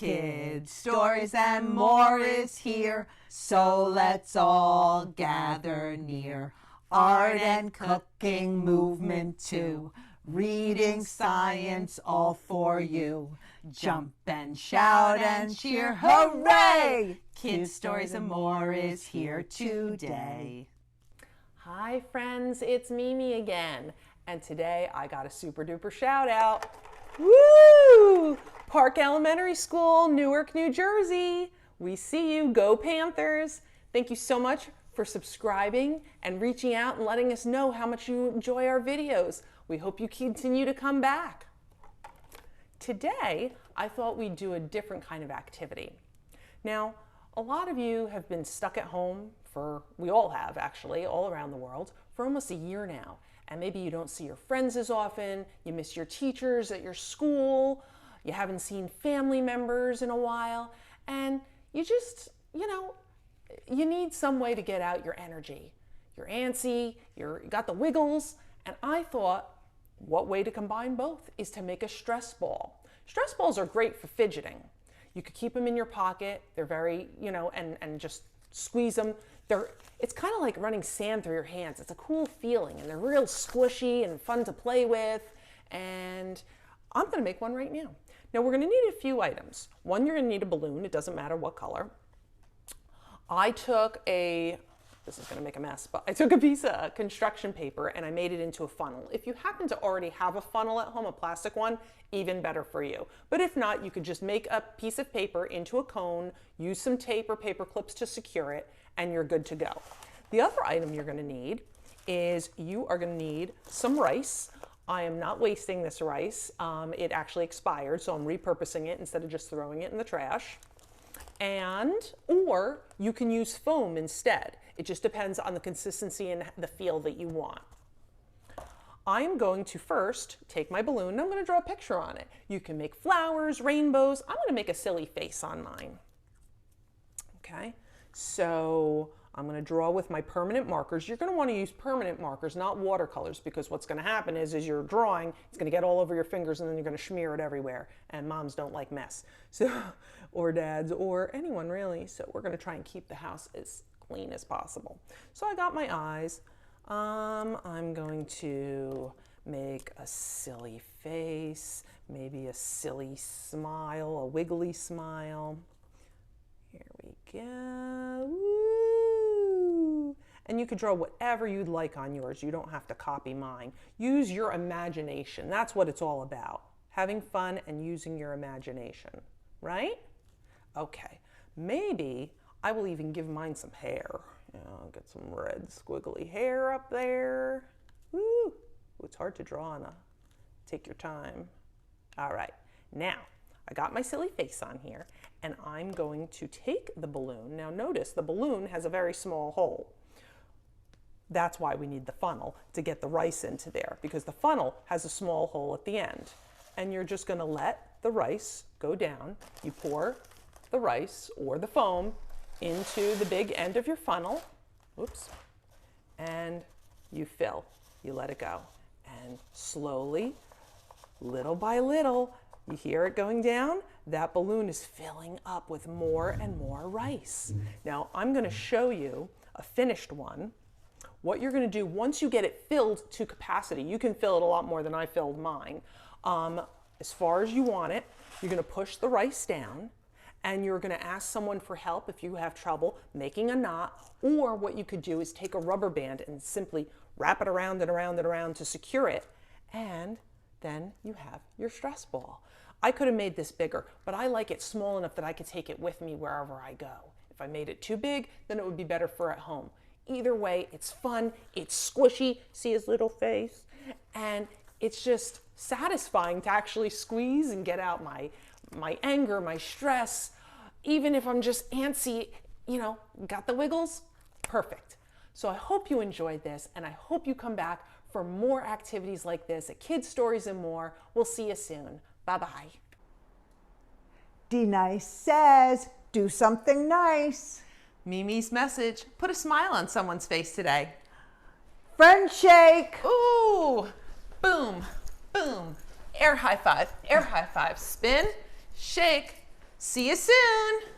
Kids, Stories, and More is here, so let's all gather near. Art and cooking, movement too, reading, science, all for you. Jump and shout and cheer, hooray! Kids, Stories, and More is here today. Hi friends, it's Mimi again, and today I got a super duper shout out. Woo! Park Elementary School, Newark, New Jersey. We see you. Go Panthers. Thank you so much for subscribing and reaching out and letting us know how much you enjoy our videos. We hope you continue to come back. Today, I thought we'd do a different kind of activity. Now, a lot of you have been stuck at home we all have actually, all around the world, for almost a year now. And maybe you don't see your friends as often, you miss your teachers at your school, you haven't seen family members in a while, and you just, you need some way to get out your energy. You're antsy, you got the wiggles, and I thought, what way to combine both is to make a stress ball. Stress balls are great for fidgeting. You could keep them in your pocket, they're very, and just squeeze them. It's kind of like running sand through your hands. It's a cool feeling, and they're real squishy and fun to play with, and I'm going to make one right now. Now, we're going to need a few items. One, you're going to need a balloon. It doesn't matter what color. This is going to make a mess, but I took a piece of construction paper and I made it into a funnel. If you happen to already have a funnel at home, a plastic one, even better for you. But if not, you could just make a piece of paper into a cone, use some tape or paper clips to secure it, and you're good to go. The other item you're going to need is you are going to need some rice. I am not wasting this rice. It actually expired, so I'm repurposing it instead of just throwing it in the trash. Or you can use foam instead. It just depends on the consistency and the feel that you want. I'm going to first take my balloon and I'm going to draw a picture on it. You can make flowers, rainbows. I'm going to make a silly face on mine. Okay, so I'm going to draw with my permanent markers. You're going to want to use permanent markers, not watercolors, because what's going to happen is as you're drawing, it's going to get all over your fingers and then you're going to smear it everywhere. And moms don't like mess, so, or dads, or anyone really. So we're going to try and keep the house as clean as possible. So I got my eyes. I'm going to make a silly face, maybe a silly smile, a wiggly smile. Here we go. Woo! And you could draw whatever you'd like on yours. You don't have to copy mine. Use your imagination. That's what it's all about. Having fun and using your imagination, right? Okay, maybe I will even give mine some hair. I'll get some red squiggly hair up there. Woo! It's hard to draw on take your time. All right, now I got my silly face on here and I'm going to take the balloon. Now notice the balloon has a very small hole. That's why we need the funnel to get the rice into there, because the funnel has a small hole at the end. And you're just gonna let the rice go down. You pour the rice or the foam into the big end of your funnel, oops, and you fill, you let it go. And slowly, little by little, you hear it going down, that balloon is filling up with more and more rice. Now, I'm gonna show you a finished one. What you're gonna do once you get it filled to capacity, you can fill it a lot more than I filled mine. As far as you want it, you're gonna push the rice down and you're gonna ask someone for help if you have trouble making a knot, or what you could do is take a rubber band and simply wrap it around and around and around to secure it, and then you have your stress ball. I could have made this bigger, but I like it small enough that I could take it with me wherever I go. If I made it too big, then it would be better for at home. Either way, it's fun, it's squishy, see his little face, and it's just satisfying to actually squeeze and get out my anger, my stress. Even if I'm just antsy, got the wiggles, perfect. So I hope you enjoyed this, and I hope you come back for more activities like this at Kids Stories and More. We'll see you soon. Bye-bye. D-Nice says, do something nice. Mimi's message, put a smile on someone's face today. Friend shake. Ooh, boom, boom. Air high five, spin, shake, See you soon.